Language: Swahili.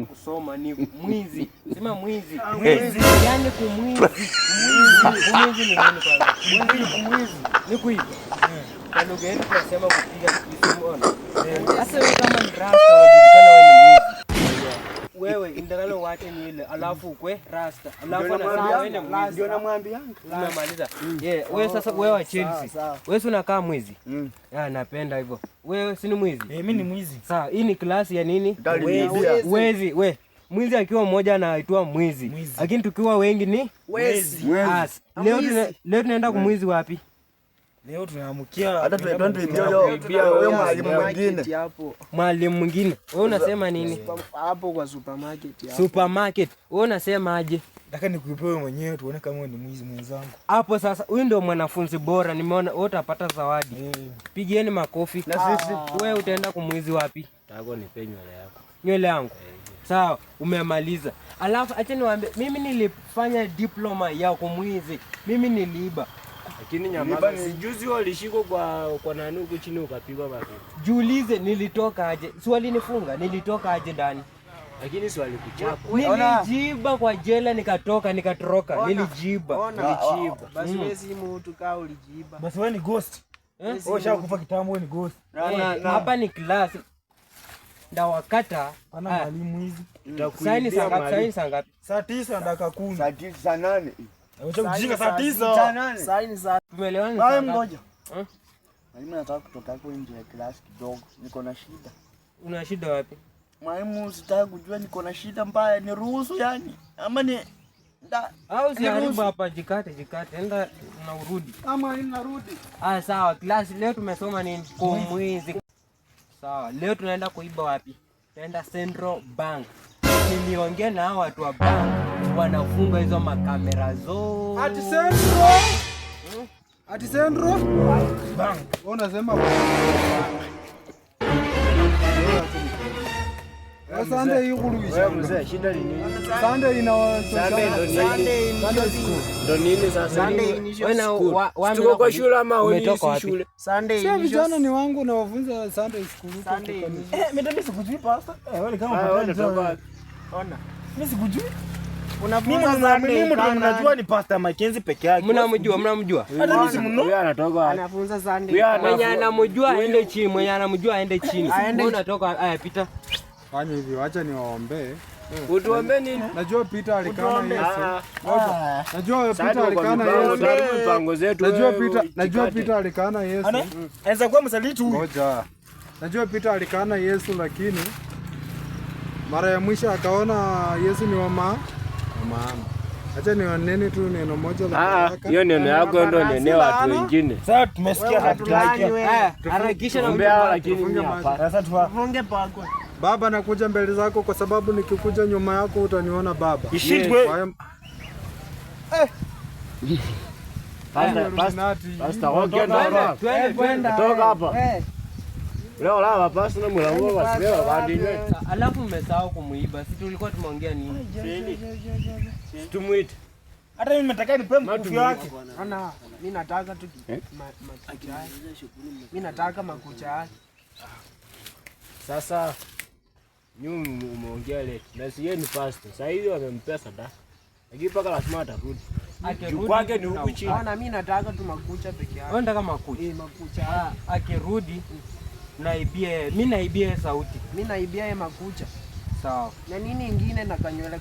kusoma ni mwizi. Sema mwizi. Yaani kumwizi. Mwizi ni nini kwanza? Mwizi ni kuiba. Kwa lugha yetu tunasema kupiga kisimuona. Sasa wewe kama ni rasta wajulikana wewe ni mwizi. Wewe indagalo wache nywele alafu ukwe rasta. Alafu anasema wewe ni mwizi. Ndio namwambia. Umemaliza. Wewe sasa wewe wa Chelsea. Wewe unakaa mwizi? Napenda hivyo. Wewe si ni mwizi? Mimi ni mwizi. Sawa, hii ni klasi ya nini? Wezi. Mwizi akiwa mmoja anaitwa mwizi. Lakini tukiwa wengi ni wezi. Leo tunaenda kumwizi wapi? Leo tunaamkia hata tunaibia wewe mwalimu mwingine. Mwalimu mwingine. Wewe unasema nini? Hapo kwa supermarket hapo. Supermarket. Wewe unasema aje? Nataka nikupewe mwenyewe tuone kama wewe ni mwizi mwenzangu. Hapo sasa huyu ndio mwanafunzi bora. Nimeona wewe utapata zawadi. Pigieni makofi. Na sisi wewe utaenda kumwizi wapi? Tako nipe nywele yako. Nywele yangu. Sawa, umemaliza. Alafu acha niwaambie mimi nilifanya diploma ya kumwizi. Mimi niliiba. Lakini nyamaza, sijuzi walishikwa kwa nani huko chini ukapigwa basi. Jiulize nilitoka aje? Swali nifunga, nilitoka aje ndani? Lakini swali kuchapa. Nilijiba kwa jela nikatoroka. Nilijiba. Basi wewe si mtu kaa ulijiba. Basi wewe ni ghost. Wewe ushakufa kitambo, wewe ni ghost. Hapa ni class. Ndawakata ana mwalimu hizi. Saini saa ngapi? Saa 9 na dakika 10. saa 8. Acha ujinga saa 9. Saini saa. Tumeelewana? Wewe ngoja. Mwalimu nataka kutoka hapo nje ya class kidogo. Niko na shida. Una shida wapi? Mwalimu sitaki kujua niko na shida mbaya, niruhusu yani. Ama ni au siharibu hapa, jikate. Enda na urudi. Ama ninarudi. Sawa, class leo tumesoma nini? Kumwizi. Sawa, leo tunaenda kuiba wapi? Tunaenda Central Bank. Niliongea na hao watu wa bank, wanafunga hizo makamera zote. Ati Central Bank. Unasema Sunday yukuruisha. Wewe mzee, shida ni nini? Sunday ina Sunday ndo nini sasa? Wewe tuko kwa shule ama umetoka shule? Sunday sasa vijana ni wangu na wafunza Sunday school. Mimi sikujui pasta. Wewe kama unatoka. Ona. Mimi sikujui. Unafunza Sunday. Mimi mnajua ni Pastor Mackenzie peke yake. Mnamjua. Hata mimi simno. Wewe anatoka. Anafunza Sunday. Mwenye anamjua aende chini, Wewe unatoka pita. Fanya hivi, acha niwaombe. Utuombe nini? Najua Peter alikana Yesu. Najua Peter alikana Yesu. Najua Peter alikana Yesu. Anaweza kuwa msaliti huyu. Ngoja. Najua Peter alikana Yesu, lakini mara ya mwisho akaona Yesu ni wa maana. Acha niwanene tu neno moja la baraka. Hiyo neno yako ndio nene watu wengine. Sasa tumesikia hatutaki. Harakisha na mbea, lakini hapa. Sasa tufunge pako. Baba, nakuja mbele zako kwa sababu nikikuja nyuma yako utaniona Baba. Pasta toka hapa. Leo la pasta na mlango basi leo bandinwe. Alafu mmesahau kumuiba. Sisi tulikuwa tumeongea nini? Tumuite. Hata mimi nataka nipe mkufu yake. Ana, mimi nataka tu makucha yake. Mimi nataka makucha yake. Sasa nyinyi umeongea leo. Na si yeye ni pastor. Sasa hivi wamempea sadaka. Lakini paka lazima atarudi. Kwake ni huku chini. Na mimi nataka tu makucha peke yake. Wewe unataka makucha? Makucha. Akirudi mimi naibia sauti. Mimi naibia makucha. Sawa. Na nini ingine na kanywele